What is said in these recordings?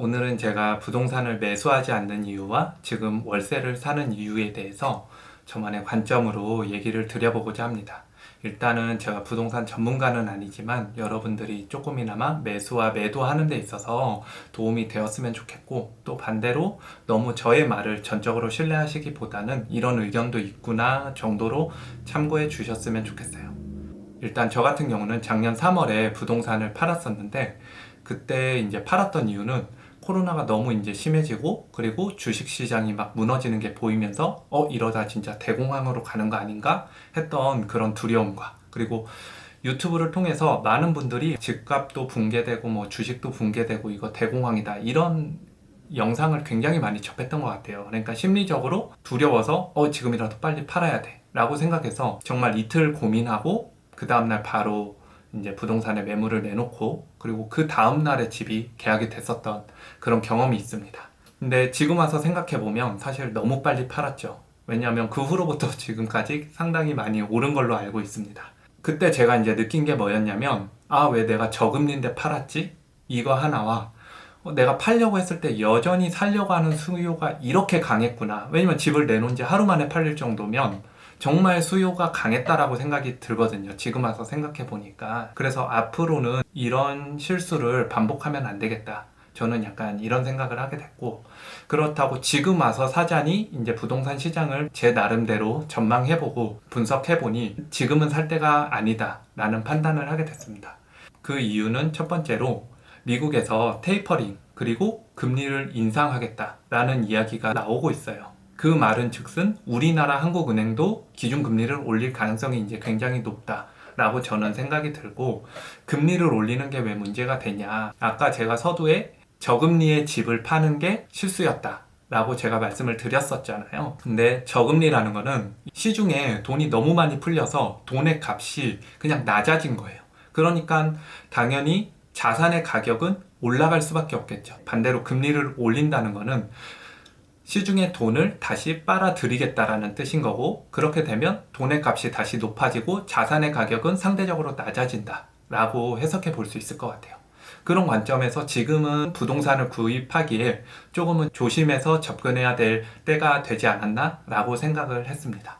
오늘은 제가 부동산을 매수하지 않는 이유와 지금 월세를 사는 이유에 대해서 저만의 관점으로 얘기를 드려보고자 합니다. 일단은 제가 부동산 전문가는 아니지만 여러분들이 조금이나마 매수와 매도하는 데 있어서 도움이 되었으면 좋겠고, 또 반대로 너무 저의 말을 전적으로 신뢰하시기보다는 이런 의견도 있구나 정도로 참고해 주셨으면 좋겠어요. 일단 저 같은 경우는 작년 3월에 부동산을 팔았었는데, 그때 이제 팔았던 이유는 코로나가 너무 이제 심해지고, 그리고 주식시장이 막 무너지는 게 보이면서 이러다 진짜 대공황으로 가는 거 아닌가 했던 그런 두려움과, 그리고 유튜브를 통해서 많은 분들이 집값도 붕괴되고 뭐 주식도 붕괴되고 이거 대공황이다 이런 영상을 굉장히 많이 접했던 것 같아요. 그러니까 심리적으로 두려워서 지금이라도 빨리 팔아야 돼 라고 생각해서 정말 이틀 고민하고 그 다음날 바로 이제 부동산에 매물을 내놓고, 그리고 그 다음날에 집이 계약이 됐었던 그런 경험이 있습니다. 근데 지금 와서 생각해보면 사실 너무 빨리 팔았죠. 왜냐하면 그 후로부터 지금까지 상당히 많이 오른 걸로 알고 있습니다. 그때 제가 이제 느낀 게 뭐였냐면, 왜 내가 저금리인데 팔았지? 이거 하나와, 내가 팔려고 했을 때 여전히 살려고 하는 수요가 이렇게 강했구나. 왜냐면 집을 내놓은 지 하루 만에 팔릴 정도면 정말 수요가 강했다라고 생각이 들거든요. 지금 와서 생각해 보니까. 그래서 앞으로는 이런 실수를 반복하면 안 되겠다. 저는 약간 이런 생각을 하게 됐고, 그렇다고 지금 와서 사자니 이제 부동산 시장을 제 나름대로 전망해보고 분석해보니 지금은 살 때가 아니다 라는 판단을 하게 됐습니다. 그 이유는 첫 번째로 미국에서 테이퍼링 그리고 금리를 인상하겠다라는 이야기가 나오고 있어요. 그 말은 즉슨 우리나라 한국은행도 기준금리를 올릴 가능성이 이제 굉장히 높다라고 저는 생각이 들고, 금리를 올리는 게 왜 문제가 되냐, 아까 제가 서두에 저금리의 집을 파는 게 실수였다 라고 제가 말씀을 드렸었잖아요. 근데 저금리라는 거는 시중에 돈이 너무 많이 풀려서 돈의 값이 그냥 낮아진 거예요. 그러니까 당연히 자산의 가격은 올라갈 수밖에 없겠죠. 반대로 금리를 올린다는 거는 시중에 돈을 다시 빨아들이겠다라는 뜻인 거고, 그렇게 되면 돈의 값이 다시 높아지고 자산의 가격은 상대적으로 낮아진다 라고 해석해 볼 수 있을 것 같아요. 그런 관점에서 지금은 부동산을 구입하기에 조금은 조심해서 접근해야 될 때가 되지 않았나 라고 생각을 했습니다.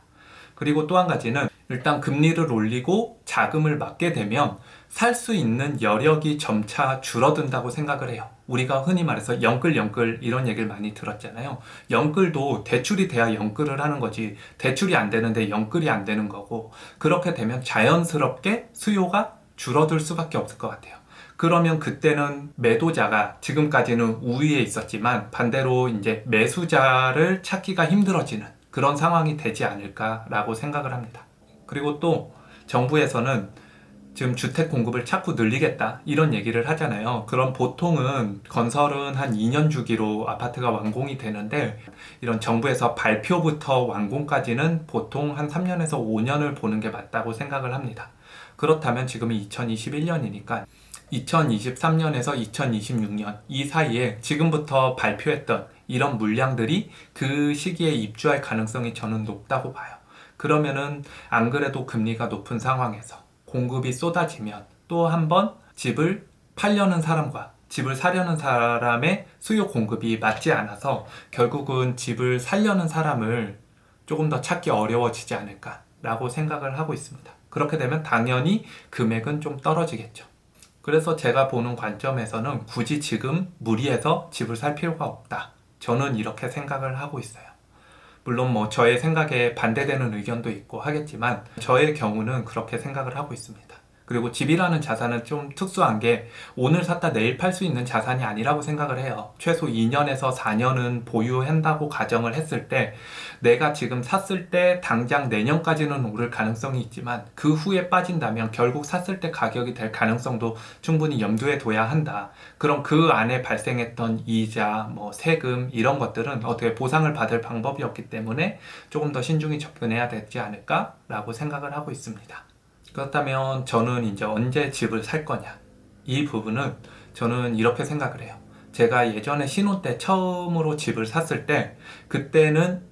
그리고 또 한 가지는, 일단 금리를 올리고 자금을 막게 되면 살 수 있는 여력이 점차 줄어든다고 생각을 해요. 우리가 흔히 말해서 영끌 이런 얘기를 많이 들었잖아요. 영끌도 대출이 돼야 영끌을 하는 거지, 대출이 안 되는데 영끌이 안 되는 거고, 그렇게 되면 자연스럽게 수요가 줄어들 수밖에 없을 것 같아요. 그러면 그때는 매도자가 지금까지는 우위에 있었지만 반대로 이제 매수자를 찾기가 힘들어지는 그런 상황이 되지 않을까라고 생각을 합니다. 그리고 또 정부에서는 지금 주택 공급을 자꾸 늘리겠다 이런 얘기를 하잖아요. 그럼 보통은 건설은 한 2년 주기로 아파트가 완공이 되는데, 이런 정부에서 발표부터 완공까지는 보통 한 3년에서 5년을 보는 게 맞다고 생각을 합니다. 그렇다면 지금이 2021년이니까 2023년에서 2026년 이 사이에 지금부터 발표했던 이런 물량들이 그 시기에 입주할 가능성이 저는 높다고 봐요. 그러면은 안 그래도 금리가 높은 상황에서 공급이 쏟아지면 또 한 번 집을 팔려는 사람과 집을 사려는 사람의 수요 공급이 맞지 않아서 결국은 집을 살려는 사람을 조금 더 찾기 어려워지지 않을까라고 생각을 하고 있습니다. 그렇게 되면 당연히 금액은 좀 떨어지겠죠. 그래서 제가 보는 관점에서는 굳이 지금 무리해서 집을 살 필요가 없다. 저는 이렇게 생각을 하고 있어요. 물론 뭐 저의 생각에 반대되는 의견도 있고 하겠지만 저의 경우는 그렇게 생각을 하고 있습니다. 그리고 집이라는 자산은 좀 특수한 게 오늘 샀다 내일 팔 수 있는 자산이 아니라고 생각을 해요. 최소 2년에서 4년은 보유한다고 가정을 했을 때, 내가 지금 샀을 때 당장 내년까지는 오를 가능성이 있지만 그 후에 빠진다면 결국 샀을 때 가격이 될 가능성도 충분히 염두에 둬야 한다. 그럼 그 안에 발생했던 이자, 뭐 세금 이런 것들은 어떻게 보상을 받을 방법이 없기 때문에 조금 더 신중히 접근해야 되지 않을까라고 생각을 하고 있습니다. 그렇다면 저는 이제 언제 집을 살 거냐, 이 부분은 저는 이렇게 생각을 해요. 제가 예전에 신혼 때 처음으로 집을 샀을 때, 그때는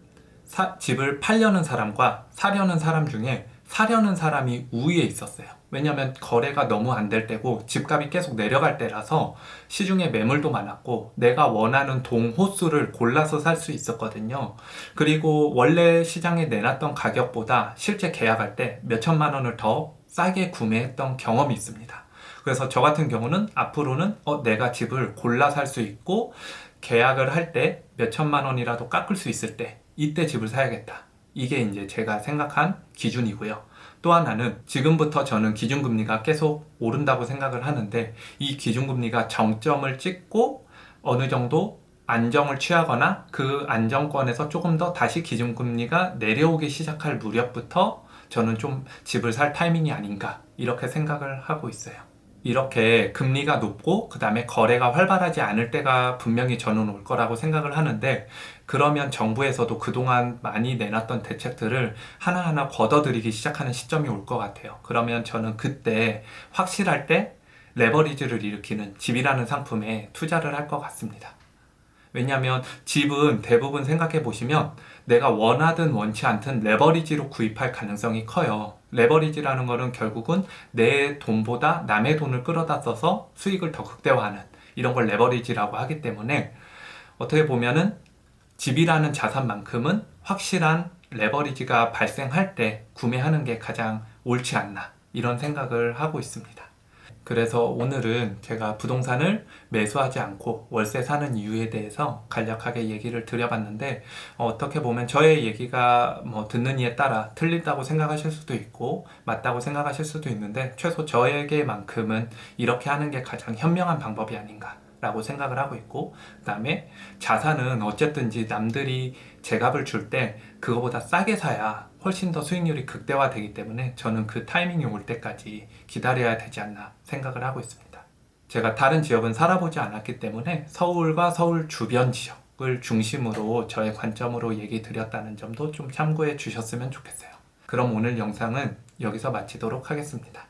집을 팔려는 사람과 사려는 사람 중에 사려는 사람이 우위에 있었어요. 왜냐면 거래가 너무 안 될 때고 집값이 계속 내려갈 때라서 시중에 매물도 많았고 내가 원하는 동 호수를 골라서 살 수 있었거든요. 그리고 원래 시장에 내놨던 가격보다 실제 계약할 때 몇천만 원을 더 싸게 구매했던 경험이 있습니다. 그래서 저 같은 경우는 앞으로는 내가 집을 골라 살 수 있고 계약을 할 때 몇천만 원이라도 깎을 수 있을 때 이때 집을 사야겠다. 이게 이제 제가 생각한 기준이고요. 또 하나는 지금부터 저는 기준금리가 계속 오른다고 생각을 하는데 이 기준금리가 정점을 찍고 어느 정도 안정을 취하거나 그 안정권에서 조금 더 다시 기준금리가 내려오기 시작할 무렵부터 저는 좀 집을 살 타이밍이 아닌가 이렇게 생각을 하고 있어요. 이렇게 금리가 높고 그 다음에 거래가 활발하지 않을 때가 분명히 저는 올 거라고 생각을 하는데 그러면 정부에서도 그동안 많이 내놨던 대책들을 하나하나 걷어들이기 시작하는 시점이 올 것 같아요. 그러면 저는 그때 확실할 때 레버리지를 일으키는 집이라는 상품에 투자를 할 것 같습니다. 왜냐하면 집은 대부분 생각해 보시면 내가 원하든 원치 않든 레버리지로 구입할 가능성이 커요. 레버리지라는 거는 결국은 내 돈보다 남의 돈을 끌어다 써서 수익을 더 극대화하는 이런 걸 레버리지라고 하기 때문에 어떻게 보면은 집이라는 자산만큼은 확실한 레버리지가 발생할 때 구매하는 게 가장 옳지 않나 이런 생각을 하고 있습니다. 그래서 오늘은 제가 부동산을 매수하지 않고 월세 사는 이유에 대해서 간략하게 얘기를 드려봤는데 어떻게 보면 저의 얘기가 뭐 듣는 이에 따라 틀린다고 생각하실 수도 있고 맞다고 생각하실 수도 있는데 최소 저에게만큼은 이렇게 하는 게 가장 현명한 방법이 아닌가 라고 생각을 하고 있고 그 다음에 자산은 어쨌든지 남들이 제값을 줄 때 그거보다 싸게 사야 훨씬 더 수익률이 극대화되기 때문에 저는 그 타이밍이 올 때까지 기다려야 되지 않나 생각을 하고 있습니다. 제가 다른 지역은 살아보지 않았기 때문에 서울과 서울 주변 지역을 중심으로 저의 관점으로 얘기 드렸다는 점도 좀 참고해 주셨으면 좋겠어요. 그럼 오늘 영상은 여기서 마치도록 하겠습니다.